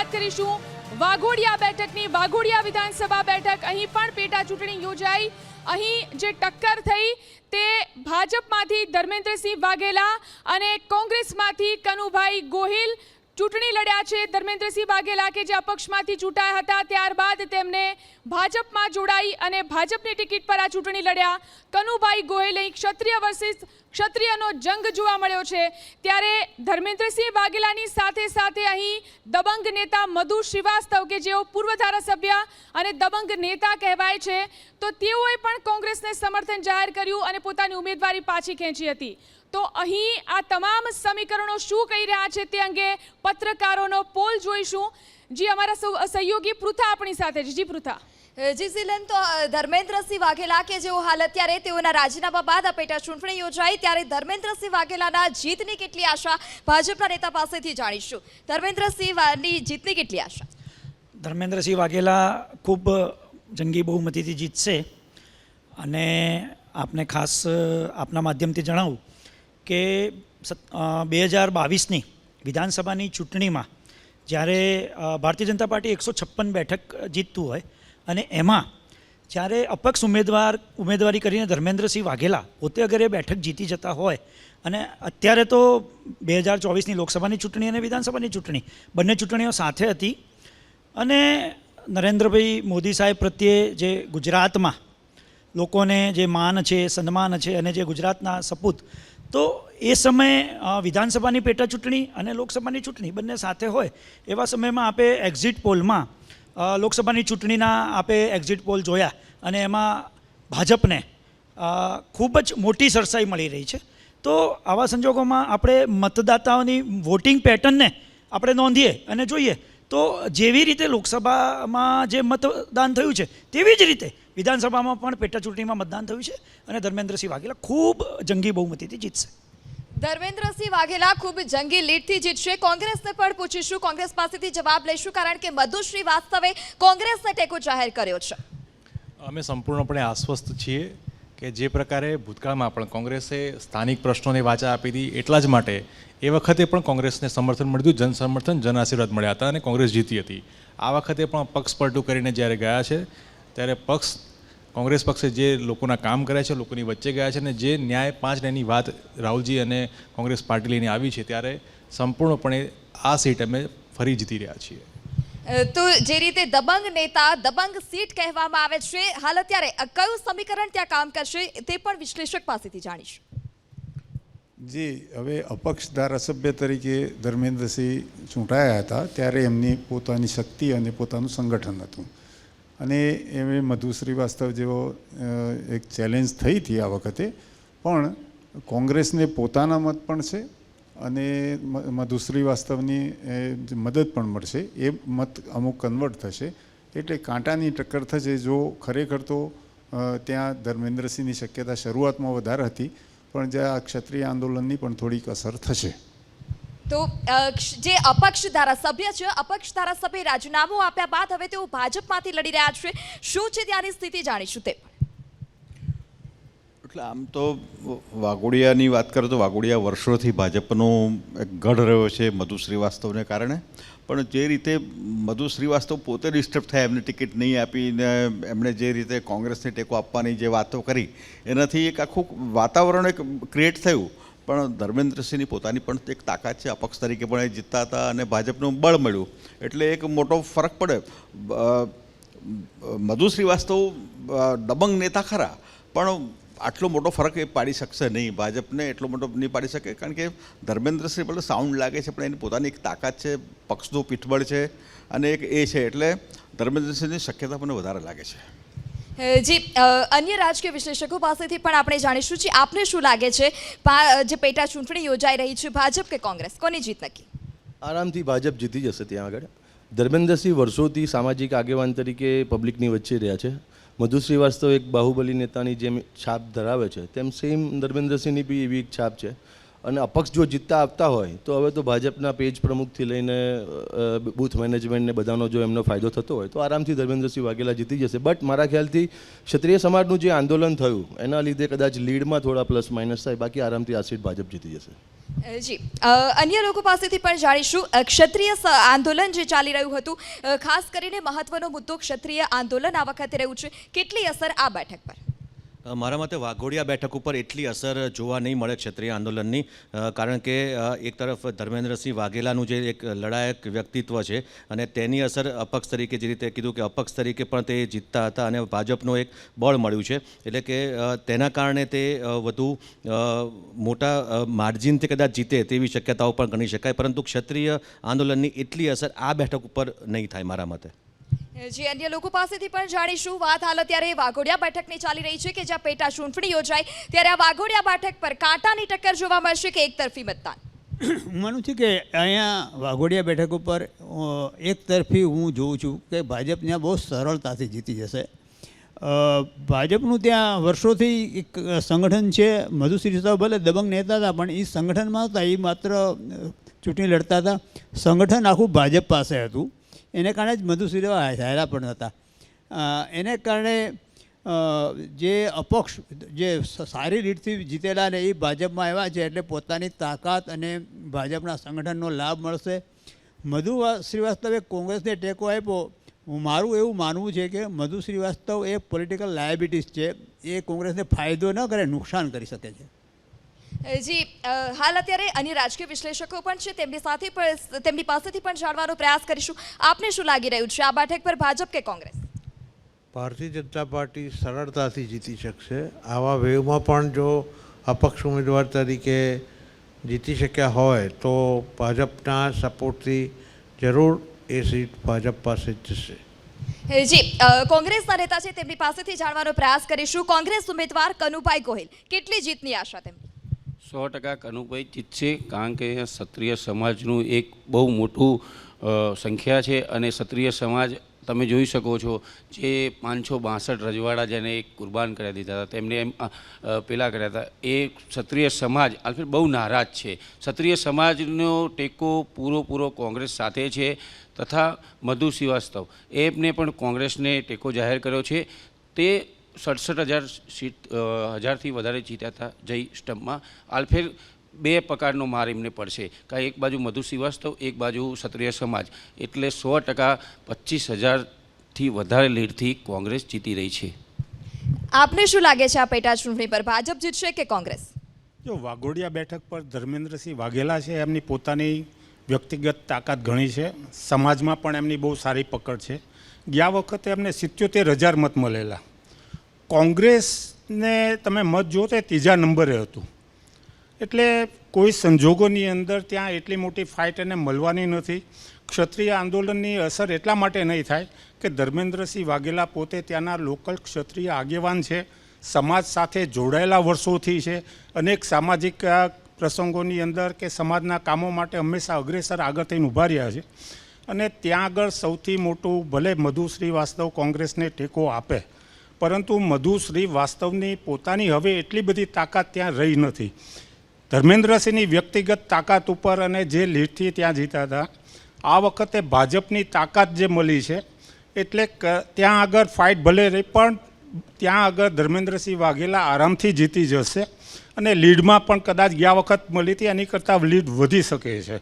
વાત કરીશું વાઘોડિયા બેઠકની। વાઘોડિયા વિધાનસભા બેઠક, અહીં પણ પેટા ચૂંટણી યોજાઈ। અહીં જે ટક્કર થઈ તે ભાજપમાંથી ધર્મેન્દ્રસિંહ વાઘેલા અને કોંગ્રેસમાંથી કનુભાઈ ગોહિલ ચૂંટણી લડ્યા છે। ધર્મેન્દ્રસિંહ વાઘેલા કે જે અપક્ષમાંથી ચૂંટાયા હતા, ત્યારબાદ તેમને ભાજપમાં જોડાઈ અને ભાજપની ટિકિટ પર આ ચૂંટણી લડ્યા। કનુભાઈ ગોહિલ અહીં ક્ષત્રિય વર્સિસ ક્ષત્રિયનો જંગ જોવા મળ્યો છે। ત્યારે ધર્મેન્દ્રસિંહ વાઘેલાની સાથે સાથે અહીં દબંગ નેતા મધુ શ્રીવાસ્તવ કે જેઓ પૂર્વ ધારાસભ્ય અને દબંગ નેતા કહેવાય છે, તો તેઓએ પણ કોંગ્રેસને સમર્થન જાહેર કર્યું અને પોતાની ઉમેદવારી પાછી ખેંચી હતી। તો અહીં આ તમામ સમીકરણો શું કહી રહ્યા છે તે અંગે પત્રકારોનો પોલ જોઈશું। જી, અમારા સહયોગી પૃથા આપણી સાથે છે। જી પૃથા। જી ઝીલન, તો ધર્મેન્દ્રસિંહ વાઘેલા કે જેઓ હાલ અત્યારે તેઓના રાજીનામા બાદ આ પેટા ચૂંટણી યોજાઈ, ત્યારે ધર્મેન્દ્રસિંહ વાઘેલાના જીતની કેટલી આશા ભાજપના નેતા પાસેથી જાણીશું। ધર્મેન્દ્રસિંહની જીતની કેટલી આશા? ધર્મેન્દ્રસિંહ વાઘેલા ખૂબ જંગી બહુમતીથી જીતશે અને આપને ખાસ આપના માધ્યમથી જણાવું કે 2022ની વિધાનસભાની ચૂંટણીમાં જ્યારે ભારતીય જનતા પાર્ટી 156 બેઠક જીતતું હોય અને એમાં જ્યારે અપક્ષ ઉમેદવારી કરીને ધર્મેન્દ્રસિંહ વાઘેલા પોતે અગર એ બેઠક જીતી જતા હોય અને અત્યારે તો 2024ની લોકસભાની ચૂંટણી અને વિધાનસભાની ચૂંટણી બંને ચૂંટણીઓ સાથે હતી અને નરેન્દ્રભાઈ મોદી સાહેબ પ્રત્યે જે ગુજરાતમાં લોકોને જે માન છે, સન્માન છે અને જે ગુજરાતના સપૂત, તો એ સમયે વિધાનસભાની પેટા ચૂંટણી અને લોકસભાની ચૂંટણી બંને સાથે હોય એવા સમયમાં આપે એક્ઝિટ પોલમાં લોકસભાની ચૂંટણીના આપે એક્ઝિટ પોલ જોયા અને એમાં ભાજપને ખૂબ જ મોટી સરસાઈ મળી રહી છે। તો આવા સંજોગોમાં આપણે મતદાતાઓની વોટિંગ પેટર્નને આપણે નોંધીએ અને જોઈએ તો જેવી રીતે લોકસભામાં જે મતદાન થયું છે તેવી જ રીતે વિધાનસભામાં પણ પેટા ચૂંટણીમાં મતદાન થયું છે અને ધર્મેન્દ્રસિંહ વાઘેલા ખૂબ જંગી બહુમતીથી જીતશે। ધર્મેન્દ્રસિંહ વાઘેલા ખૂબ જંગી લીડથી જીતશે। કોંગ્રેસને પણ પૂછીશું, કોંગ્રેસ પાસેથી જવાબ લઈશું, કારણ કે મધુ શ્રીવાસ્તવે કોંગ્રેસને ટેકો જાહેર કર્યો છે। અમે સંપૂર્ણપણે આશ્વસ્ત છીએ કે જે પ્રકારે ભૂતકાળમાં પણ કોંગ્રેસે સ્થાનિક પ્રશ્નોને વાચા આપી હતી, એટલા જ માટે એ વખતે પણ કોંગ્રેસને સમર્થન મળ્યું, જન સમર્થન, જન આશીર્વાદ મળ્યા હતા અને કોંગ્રેસ જીતી હતી। આ વખતે પણ પક્ષ પલટું કરીને જ્યારે ગયા છે ત્યારે કોંગ્રેસ પક્ષે જે લોકોના કામ કર્યા છે, લોકોની વચ્ચે ગયા છે અને જે ન્યાય 5 ન્યાયની વાત રાહુલજી અને કોંગ્રેસ પાર્ટી લઈને આવી છે, ત્યારે સંપૂર્ણપણે આ સીટ અમે ફરી જીતી રહ્યા છીએ। તો જે રીતે દબંગ નેતા, દબંગ સીટ કહેવામાં આવે છે, હાલ અત્યારે કયું સમીકરણ ત્યાં કામ કરશે તે પણ વિશ્લેષક પાસેથી જાણીશું। જી, હવે અપક્ષ ધારાસભ્ય તરીકે ધર્મેન્દ્રસિંહ ચૂંટાયા હતા ત્યારે એમની પોતાની શક્તિ અને પોતાનું સંગઠન હતું અને એમ મધુ શ્રીવાસ્તવ જેવો એક ચેલેન્જ થઈ હતી આ વખતે, પણ કોંગ્રેસને પોતાના મત પણ છે અને મધુ શ્રીવાસ્તવની મદદ પણ મળશે, એ મત અમુક કન્વર્ટ થશે, એટલે કાંટાની ટક્કર થશે। જો ખરેખર તો ત્યાં ધર્મેન્દ્રસિંહની શક્યતા શરૂઆતમાં વધારે હતી, પણ જ્યાં ક્ષત્રિય આંદોલનની પણ થોડીક અસર થશે। તો જે અપક્ષ ધારાસભ્ય છે, અપક્ષ ધારાસભ્ય રાજીનામું આપ્યા બાદ હવે તેઓ ભાજપમાંથી લડી રહ્યા છે, શું છે ત્યાંની સ્થિતિ જાણીશું તે। એટલે આમ તો વાઘોડિયાની વાત કરીએ તો વાઘોડિયા વર્ષોથી ભાજપનો એક ગઢ રહ્યો છે મધુ શ્રીવાસ્તવને કારણે, પણ જે રીતે મધુ શ્રીવાસ્તવ પોતે ડિસ્ટર્બ થયા, એમને ટિકિટ નહીં આપીને એમણે જે રીતે કોંગ્રેસને ટેકો આપવાની જે વાતો કરી, એનાથી એક આખું વાતાવરણ એક ક્રિએટ થયું। પણ ધર્મેન્દ્રસિંહની પોતાની પણ એક તાકાત છે, અપક્ષ તરીકે પણ એ જીતતા હતા અને ભાજપનું બળ મળ્યું, એટલે એક મોટો ફરક પડે। મધુ શ્રીવાસ્તવ દબંગ નેતા ખરા, પણ આટલો મોટો ફરક એ પાડી શકશે નહીં, ભાજપને એટલો મોટો નહીં પાડી શકે, કારણ કે ધર્મેન્દ્રસિંહ ભલે સાઉન્ડ લાગે છે પણ એની પોતાની એક તાકાત છે, પક્ષનું પીઠબળ છે અને એક એ છે, એટલે ધર્મેન્દ્રસિંહની શક્યતા મને વધારે લાગે છે। જી, અન્ય રાજકીય વિશ્લેષકો પાસેથી પણ આપણે જાણીશું। જી, આપને શું લાગે છે, જે પેટા ચૂંટણી યોજાઈ રહી છે, ભાજપ કે કોંગ્રેસ, કોની જીત નક્કી? આરામથી ભાજપ જીતી જશે। ત્યાં આગળ ધર્મેન્દ્રસિંહ વર્ષોથી સામાજિક આગેવાન તરીકે પબ્લિકની વચ્ચે રહ્યા છે। મધુ શ્રીવાસ્તવ એક બાહુબલી નેતાની જેમ છાપ ધરાવે છે, તેમ સેમ ધર્મેન્દ્રસિંહની બી એવી એક છાપ છે અને અપક્ષ જો જીતતા આપતા હોય તો હવે તો ભાજપના પેજ પ્રમુખથી લઈને બૂથ મેનેજમેન્ટને બધાનો જો એમનો ફાયદો થતો હોય તો આરામથી ધર્મેન્દ્રસિંહ વાઘેલા જીતી જશે. બટ મારા ખ્યાલથી ક્ષત્રિય સમાજનું જે આંદોલન થયું એના લીધે કદાચ લીડમાં થોડા પ્લસ માઇનસ થાય, બાકી આરામથી આ સીટ ભાજપ જીતી જશે. જી અન્ય લોકો પાસેથી પણ જાણીશું. ક્ષત્રિય આંદોલન જે ચાલી રહ્યું હતું, ખાસ કરીને મહત્વનો મુદ્દો ક્ષત્રિય આંદોલન આ વખતે રહ્યું છે, કેટલી અસર આ બેઠક પર? મારા મતે વાઘોડિયા બેઠક ઉપર એટલી અસર જોવા નહીં મળે ક્ષત્રિય આંદોલનની, કારણ કે એક તરફ ધર્મેન્દ્રસિંહ વાઘેલાનું જે એક લડાયક વ્યક્તિત્વ છે અને તેની અસર અપક્ષ તરીકે જે રીતે કીધું કે અપક્ષ તરીકે પણ તે જીતતા હતા અને ભાજપનું એક બળ મળ્યું છે, એટલે કે તેના કારણે તે વધુ મોટા માર્જિનથી કદાચ જીતે તેવી શક્યતાઓ પણ ગણી શકાય, પરંતુ ક્ષત્રિય આંદોલનની એટલી અસર આ બેઠક ઉપર નહીં થાય મારા મતે. જે અન્ય લોકો પાસેથી પણ જાણીશું. વાત હાલ અત્યારે વાઘોડિયા બેઠકની ચાલી રહી છે કે જ્યાં પેટા ચૂંટણી યોજાય, ત્યારે આ વાઘોડિયા બેઠક પર કાંટાની ટક્કર જોવા મળશે કે એકતરફી મતદાન? હું માનું છું કે અહીંયા વાઘોડિયા બેઠક ઉપર એકતરફી હું જોઉં છું કે ભાજપ ત્યાં બહુ સરળતાથી જીતી જશે. ભાજપનું ત્યાં વર્ષોથી એક સંગઠન છે, મધુશ્રી સાહેબ ભલે દબંગ નેતા હતા પણ એ સંગઠનમાં હતા, એ માત્ર ચૂંટણી લડતા હતા, સંગઠન આખું ભાજપ પાસે હતું, એને કારણે જ મધુશ્રી હાર્યા પણ હતા. એને કારણે જે અપક્ષ જે સારી રીતથી જીતેલા ને એ ભાજપમાં આવ્યા છે, એટલે પોતાની તાકાત અને ભાજપના સંગઠનનો લાભ મળશે. મધુ શ્રીવાસ્તવે કોંગ્રેસને ટેકો આપ્યો. મારું એવું માનવું છે કે મધુ શ્રીવાસ્તવ એ પોલિટિકલ લાયબિલિટીઝ છે, એ કોંગ્રેસને ફાયદો ન કરે, નુકસાન કરી શકે છે. જી હાલ અત્યારે અન્ય રાજકીય વિશ્લેષકો પણ છે, તેમની પાસેથી પણ જાણવાનો પ્રયાસ કરીશું. આપને શું લાગી રહ્યું છે, આ બેઠક પર ભાજપ કે કોંગ્રેસ? ભારતીય જનતા પાર્ટી સરળતાથી જીતી શકશે. આવા વેવમાં પણ જો અપક્ષ ઉમેદવાર તરીકે જીતી શક્યા હોય તો ભાજપના સપોર્ટથી જરૂર એ સીટ ભાજપ પાસે જ જશે. જી કોંગ્રેસના નેતા છે, તેમની પાસેથી જાણવાનો પ્રયાસ કરીશું. કોંગ્રેસ ઉમેદવાર કનુભાઈ ગોહિલ, કેટલી જીતની આશા તેમની? 100% કનુભાઈ જીતશે, કારણ કે ક્ષત્રિય સમાજનું એક બહુ મોટું સંખ્યા છે અને ક્ષત્રિય સમાજ તમે જોઈ શકો છો જે 562 રજવાડા જેને કુરબાન કરી દીધા હતા, તેમને એમ પેલા કર્યા હતા, એ ક્ષત્રિય સમાજ આખરે બહુ નારાજ છે. ક્ષત્રિય સમાજનો ટેકો પૂરો કોંગ્રેસ સાથે છે, તથા મધુ શ્રીવાસ્તવ એમને પણ કોંગ્રેસને ટેકો જાહેર કર્યો છે. તે 67,000થી વધારે જીત્યા હતા જય સ્ટમ્પમાં. આલફેર બે પ્રકારનો માર એમને પડશે, કાં એક બાજુ મધુ શ્રીવાસ્તવ, એક બાજુ ક્ષત્રિય સમાજ, એટલે 100% 25,000થી વધારે લીડથી કોંગ્રેસ જીતી રહી છે. આપને શું લાગે છે આ પેટા ચૂંટણી પર ભાજપ જીતશે કે કોંગ્રેસ? જો વાઘોડિયા બેઠક પર ધર્મેન્દ્રસિંહ વાઘેલા છે, એમની પોતાની વ્યક્તિગત તાકાત ઘણી છે, સમાજમાં પણ એમની બહુ સારી પકડ છે. ગયા વખતે એમને 77,000 મત મળેલા. કોંગ્રેસને તમે મત જો તો 3જા નંબરે હતું, એટલે કોઈ સંજોગોની અંદર ત્યાં એટલી મોટી ફાઇટ એને મળવાની નથી. ક્ષત્રિય આંદોલનની અસર એટલા માટે નહીં થાય કે ધર્મેન્દ્રસિંહ વાઘેલા પોતે ત્યાંના લોકલ ક્ષત્રિય આગેવાન છે, સમાજ સાથે જોડાયેલા વર્ષોથી છે, અનેક સામાજિક પ્રસંગોની અંદર કે સમાજના કામો માટે હંમેશા અગ્રેસર આગળ થઈને ઊભા રહ્યા છે. અને ત્યાં આગળ સૌથી મોટું ભલે મધુ શ્રીવાસ્તવ કોંગ્રેસને ટેકો આપે, પરંતુ મધુ શ્રીવાસ્તવની પોતાની હવે એટલી બધી તાકાત ત્યાં રહી નથી. ધર્મેન્દ્રસિંહની વ્યક્તિગત તાકાત ઉપર અને જે લીડથી ત્યાં જીતા હતા, આ વખતે ભાજપની તાકાત જે મળી છે, એટલે ત્યાં આગળ ફાઇટ ભલે રહી પણ ત્યાં આગળ ધર્મેન્દ્રસિંહ વાઘેલા આરામથી જીતી જશે અને લીડમાં પણ કદાચ ગયા વખત મળી હતી એની કરતાં લીડ વધી શકે છે.